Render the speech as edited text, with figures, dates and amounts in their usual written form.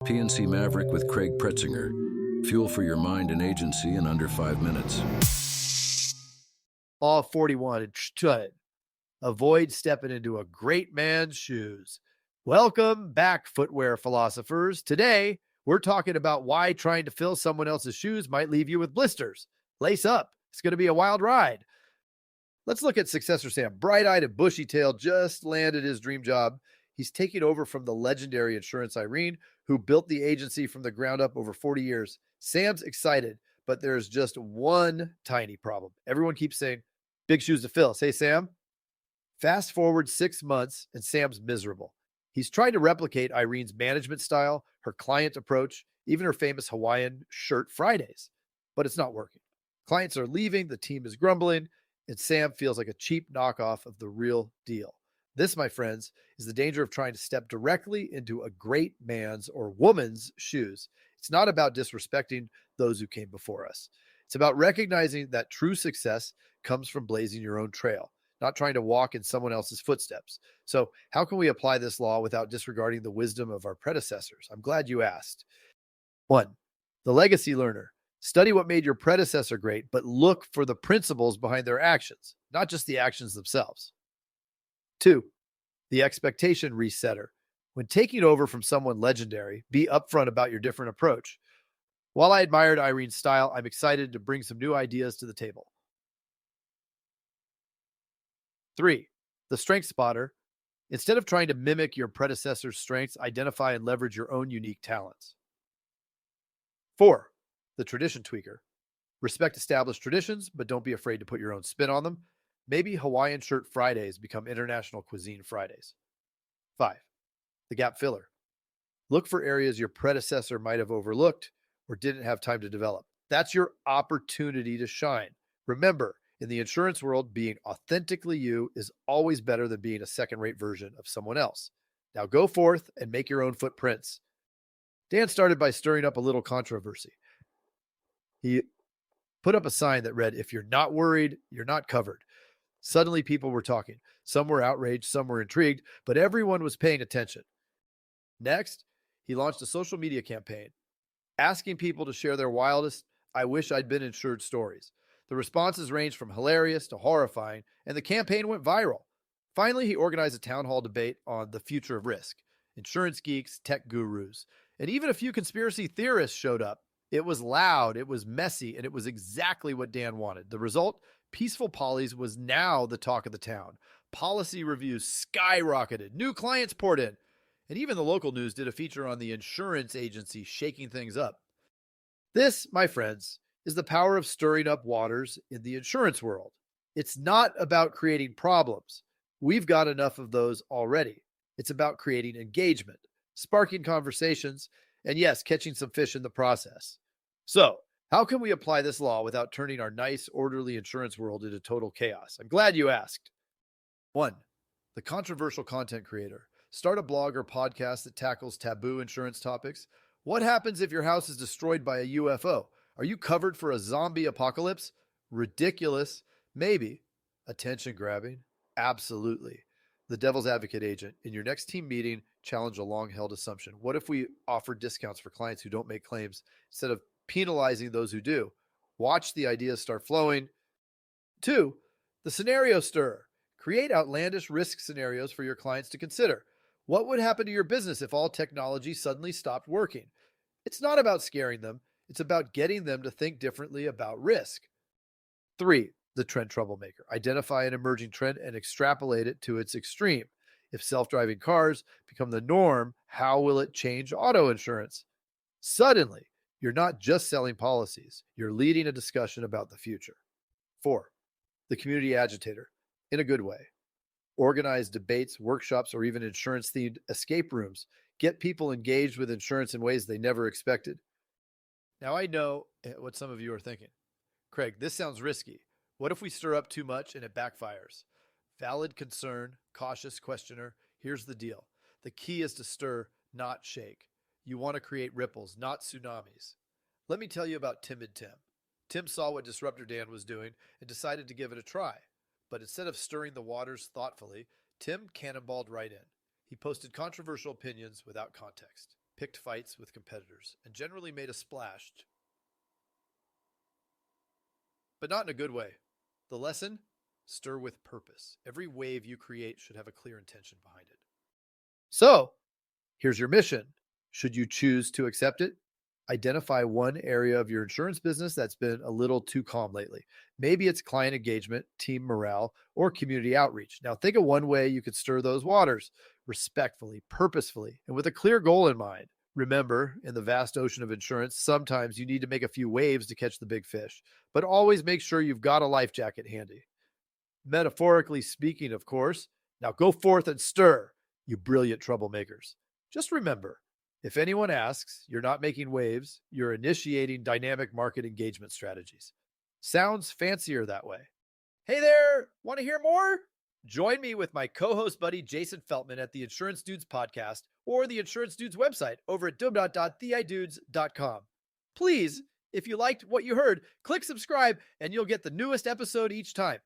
PNC Maverick with Craig Pretzinger. Fuel for your mind and agency in under 5 minutes. Law 41, avoid stepping into a great man's shoes. Welcome back, footwear philosophers. Today, we're talking about why trying to fill someone else's shoes might leave you with blisters. Lace up. It's going to be a wild ride. Let's look at Successor Sam. Bright-eyed and bushy-tailed, just landed his dream job. He's taking over from the legendary Insurance Irene, who built the agency from the ground up over 40 years. Sam's excited, but there's just one tiny problem. Everyone keeps saying, big shoes to fill. Say, Sam. Fast forward 6 months, and Sam's miserable. He's trying to replicate Irene's management style, her client approach, even her famous Hawaiian shirt Fridays. But it's not working. Clients are leaving, the team is grumbling, and Sam feels like a cheap knockoff of the real deal. This, my friends, is the danger of trying to step directly into a great man's or woman's shoes. It's not about disrespecting those who came before us. It's about recognizing that true success comes from blazing your own trail, not trying to walk in someone else's footsteps. So how can we apply this law without disregarding the wisdom of our predecessors? I'm glad you asked. 1. The legacy learner. Study what made your predecessor great, but look for the principles behind their actions, not just the actions themselves. 2. The expectation resetter. When taking over from someone legendary, be upfront about your different approach. While I admired Irene's style, I'm excited to bring some new ideas to the table. 3. The strength spotter. Instead of trying to mimic your predecessor's strengths, identify and leverage your own unique talents. 4. The tradition tweaker. Respect established traditions, but don't be afraid to put your own spin on them. Maybe Hawaiian shirt Fridays become International Cuisine Fridays. 5. The gap filler. Look for areas your predecessor might have overlooked or didn't have time to develop. That's your opportunity to shine. Remember, in the insurance world, being authentically you is always better than being a second-rate version of someone else. Now go forth and make your own footprints. Dan started by stirring up a little controversy. He put up a sign that read, "If you're not worried, you're not covered." Suddenly, people were talking. Some were outraged, some were intrigued, but everyone was paying attention. Next, he launched a social media campaign, asking people to share their wildest, "I wish I'd been insured" stories. The responses ranged from hilarious to horrifying, and the campaign went viral. Finally, he organized a town hall debate on the future of risk. Insurance geeks, tech gurus, and even a few conspiracy theorists showed up. It was loud, it was messy, and it was exactly what Dan wanted. The result? Peaceful Polly's was now the talk of the town. Policy reviews skyrocketed. New clients poured in. And even the local news did a feature on the insurance agency shaking things up. This, my friends, is the power of stirring up waters in the insurance world. It's not about creating problems. We've got enough of those already. It's about creating engagement, sparking conversations, and yes, catching some fish in the process. So, how can we apply this law without turning our nice, orderly insurance world into total chaos? I'm glad you asked. 1. The controversial content creator. Start a blog or podcast that tackles taboo insurance topics. What happens if your house is destroyed by a UFO? Are you covered for a zombie apocalypse? Ridiculous. Maybe. Attention grabbing? Absolutely. The devil's advocate agent. In your next team meeting, challenge a long-held assumption. What if we offer discounts for clients who don't make claims instead of penalizing those who do? Watch the ideas start flowing. 2. The scenario stirrer. Create outlandish risk scenarios for your clients to consider. What would happen to your business if all technology suddenly stopped working? It's not about scaring them. It's about getting them to think differently about risk. 3. The trend troublemaker. Identify an emerging trend and extrapolate it to its extreme. If self-driving cars become the norm, how will it change auto insurance? Suddenly, you're not just selling policies. You're leading a discussion about the future. 4. The community agitator. In a good way. Organize debates, workshops, or even insurance-themed escape rooms. Get people engaged with insurance in ways they never expected. Now, I know what some of you are thinking. Craig, this sounds risky. What if we stir up too much and it backfires? Valid concern, cautious questioner. Here's the deal. The key is to stir, not shake. You want to create ripples, not tsunamis. Let me tell you about Timid Tim. Tim saw what Disruptor Dan was doing and decided to give it a try. But instead of stirring the waters thoughtfully, Tim cannonballed right in. He posted controversial opinions without context. picked fights with competitors, and generally made a splash, but not in a good way. The lesson? Stir with purpose. Every wave you create should have a clear intention behind it. So, here's your mission. Should you choose to accept it, identify one area of your insurance business that's been a little too calm lately. Maybe it's client engagement, team morale, or community outreach. Now, think of one way you could stir those waters respectfully, purposefully, and with a clear goal in mind. Remember, in the vast ocean of insurance, sometimes you need to make a few waves to catch the big fish, but always make sure you've got a life jacket handy. Metaphorically speaking, of course. Now go forth and stir, you brilliant troublemakers. Just remember, if anyone asks, you're not making waves, you're initiating dynamic market engagement strategies. Sounds fancier that way. Hey there, want to hear more? Join me with my co-host buddy Jason Feltman at the Insurance Dudes podcast or the Insurance Dudes website over at www.theidudes.com. Please, if you liked what you heard, click subscribe and you'll get the newest episode each time.